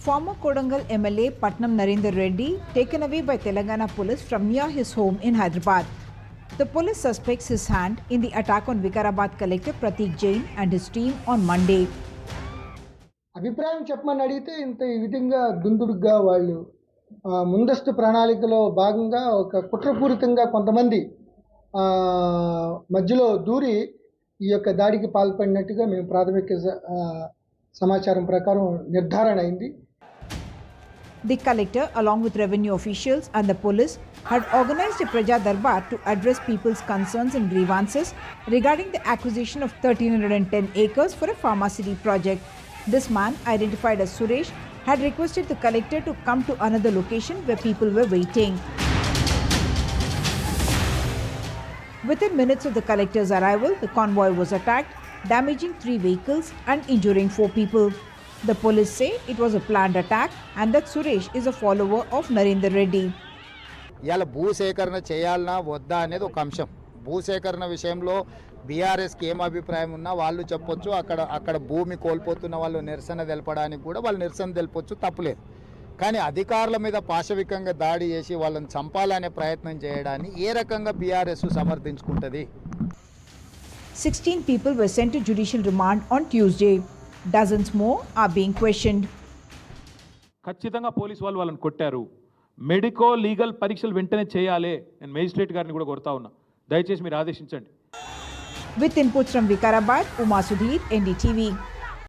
Former Kodangal MLA Patnam Narendra Reddy taken away by Telangana police from near his home in Hyderabad. The police suspects his hand in the attack on Vikarabad collector Pratik Jain and his team on Monday. అభిప్రాయం చెప్పమని అడిగితే ఈ విధంగా దుందుడుగా వాళ్ళు ముందస్తు ప్రణాళికలో భాగంగా ఒక కుట్రపూరితంగా కొంతమంది మధ్యలో దూరి ఈ యొక్క దాడికి పాల్పడినట్టుగా మేము ప్రాథమిక సమాచారం ప్రకారం నిర్ధారణ అయింది. The collector, along with revenue officials and the police, had organized a Praja Darbar to address people's concerns and grievances regarding the acquisition of 1,310 acres for a pharmacy project. This man, identified as Suresh, had requested the collector to come to another location where people were waiting. Within minutes of the collector's arrival, the convoy was attacked, damaging 3 vehicles and injuring 4 people. The police say it was a planned attack and that Suresh is a follower of Narendra Reddy. ఇలా భూసేకరణ చేయాలనా వద్దా అనేది ఒక అంశం. భూసేకరణ విషయంలో బీఆర్ఎస్కి ఏం అభిప్రాయం ఉన్నా వాళ్ళు చెప్పొచ్చు. అక్కడ భూమి కోల్పోతున్న వాళ్ళు నిరసన తెలపడానికి కూడా వాళ్ళు నిరసన తెలపొచ్చు, తప్పులేదు. కానీ అధికారుల మీద పాశవికంగా దాడి చేసి వాళ్ళని చంపాలనే ప్రయత్నం చేయడాన్ని ఏ రకంగా BRS సమర్థించుకుంటుంది? 16 people were sent to judicial remand on Tuesday. Dozens more are being questioned. ఖచ్చితంగా పోలీసు వాళ్ళని కొట్టారు. మెడికో లీగల్ పరీక్షలు వెంటనే చేయాలి. నేను మేజిస్ట్రేట్ గారిని కూడా కోరుతా ఉన్నా, దయచేసి మీరు ఆదేశించండి. With inputs from Vikarabad, Uma Sudhir, NDTV.